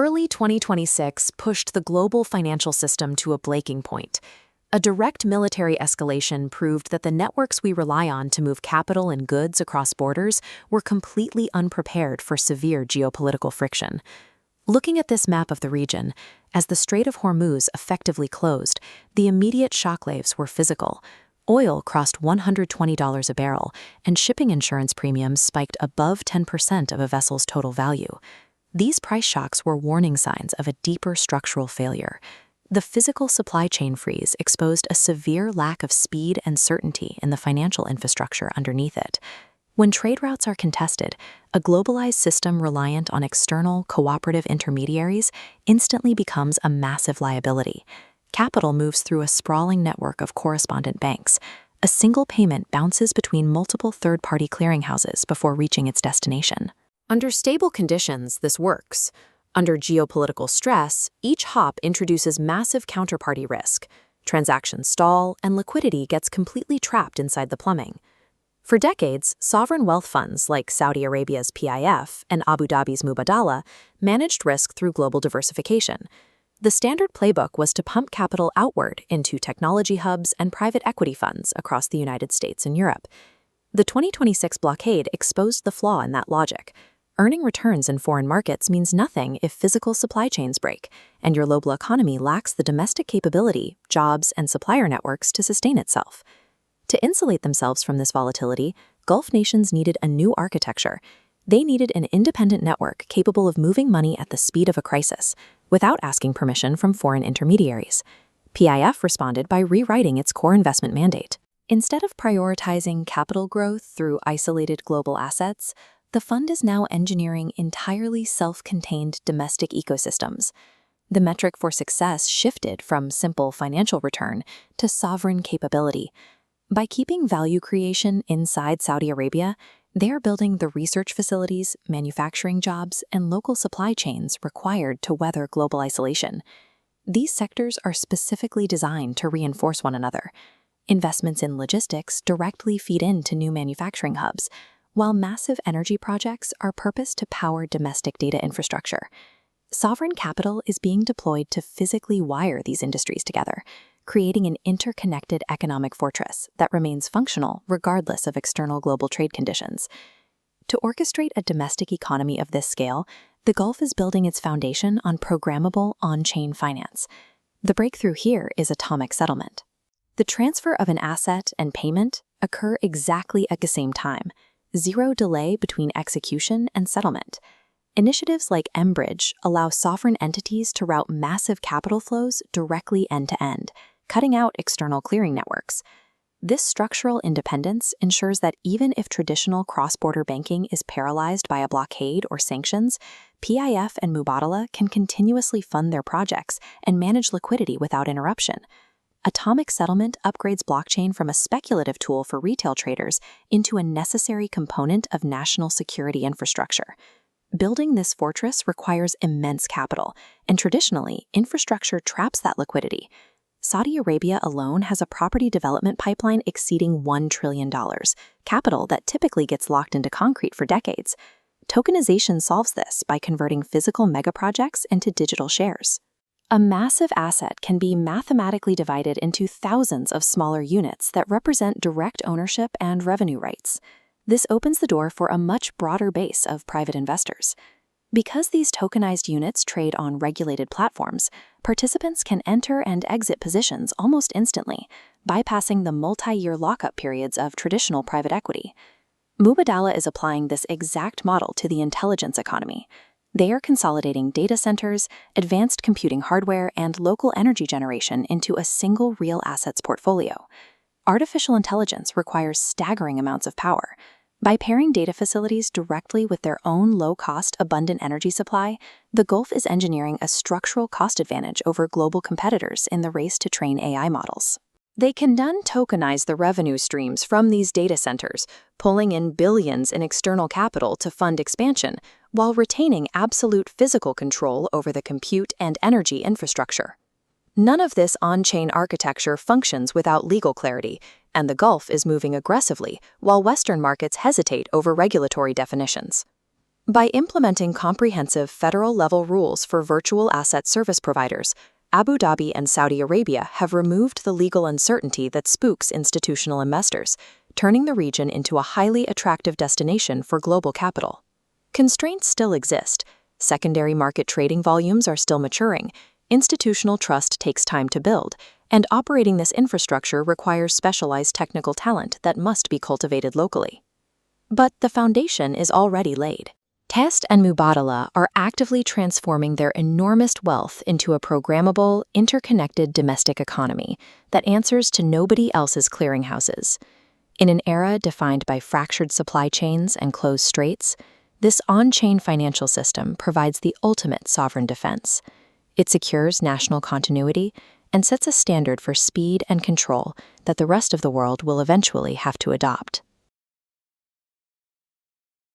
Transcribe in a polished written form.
Early 2026 pushed the global financial system to a breaking point. A direct military escalation proved that the networks we rely on to move capital and goods across borders were completely unprepared for severe geopolitical friction. Looking at this map of the region, as the Strait of Hormuz effectively closed, the immediate shockwaves were physical. Oil crossed $120 a barrel, and shipping insurance premiums spiked above 10% of a vessel's total value. These price shocks were warning signs of a deeper structural failure. The physical supply chain freeze exposed a severe lack of speed and certainty in the financial infrastructure underneath it. When trade routes are contested, a globalized system reliant on external, cooperative intermediaries instantly becomes a massive liability. Capital moves through a sprawling network of correspondent banks. A single payment bounces between multiple third-party clearinghouses before reaching its destination. Under stable conditions, this works. Under geopolitical stress, each hop introduces massive counterparty risk. Transactions stall, and liquidity gets completely trapped inside the plumbing. For decades, sovereign wealth funds like Saudi Arabia's PIF and Abu Dhabi's Mubadala managed risk through global diversification. The standard playbook was to pump capital outward into technology hubs and private equity funds across the United States and Europe. The 2026 blockade exposed the flaw in that logic. Earning returns in foreign markets means nothing if physical supply chains break, and your local economy lacks the domestic capability, jobs, and supplier networks to sustain itself. To insulate themselves from this volatility, Gulf nations needed a new architecture. They needed an independent network capable of moving money at the speed of a crisis, without asking permission from foreign intermediaries. PIF responded by rewriting its core investment mandate. Instead of prioritizing capital growth through isolated global assets, the fund is now engineering entirely self-contained domestic ecosystems. The metric for success shifted from simple financial return to sovereign capability. By keeping value creation inside Saudi Arabia, they are building the research facilities, manufacturing jobs, and local supply chains required to weather global isolation. These sectors are specifically designed to reinforce one another. Investments in logistics directly feed into new manufacturing hubs, while massive energy projects are purposed to power domestic data infrastructure. Sovereign capital is being deployed to physically wire these industries together, creating an interconnected economic fortress that remains functional regardless of external global trade conditions. To orchestrate a domestic economy of this scale, the Gulf is building its foundation on programmable on-chain finance. The breakthrough here is atomic settlement. The transfer of an asset and payment occur exactly at the same time, zero delay between execution and settlement. Initiatives like mBridge allow sovereign entities to route massive capital flows directly end-to-end, cutting out external clearing networks. This structural independence ensures that even if traditional cross-border banking is paralyzed by a blockade or sanctions, PIF and Mubadala can continuously fund their projects and manage liquidity without interruption. Atomic settlement upgrades blockchain from a speculative tool for retail traders into a necessary component of national security infrastructure. Building this fortress requires immense capital, and traditionally, infrastructure traps that liquidity. Saudi Arabia alone has a property development pipeline exceeding $1 trillion, capital that typically gets locked into concrete for decades. Tokenization solves this by converting physical megaprojects into digital shares. A massive asset can be mathematically divided into thousands of smaller units that represent direct ownership and revenue rights. This opens the door for a much broader base of private investors. Because these tokenized units trade on regulated platforms, participants can enter and exit positions almost instantly, bypassing the multi-year lockup periods of traditional private equity. Mubadala is applying this exact model to the intelligence economy. They are consolidating data centers, advanced computing hardware, and local energy generation into a single real assets portfolio. Artificial intelligence requires staggering amounts of power. By pairing data facilities directly with their own low-cost, abundant energy supply, the Gulf is engineering a structural cost advantage over global competitors in the race to train AI models. They can then tokenize the revenue streams from these data centers, pulling in billions in external capital to fund expansion, while retaining absolute physical control over the compute and energy infrastructure. None of this on-chain architecture functions without legal clarity, and the Gulf is moving aggressively while Western markets hesitate over regulatory definitions. By implementing comprehensive federal-level rules for virtual asset service providers, Abu Dhabi and Saudi Arabia have removed the legal uncertainty that spooks institutional investors, turning the region into a highly attractive destination for global capital. Constraints still exist. Secondary market trading volumes are still maturing, institutional trust takes time to build, and operating this infrastructure requires specialized technical talent that must be cultivated locally. But the foundation is already laid. Test and Mubadala are actively transforming their enormous wealth into a programmable, interconnected domestic economy that answers to nobody else's clearinghouses. In an era defined by fractured supply chains and closed straits, this on-chain financial system provides the ultimate sovereign defense. It secures national continuity and sets a standard for speed and control that the rest of the world will eventually have to adopt.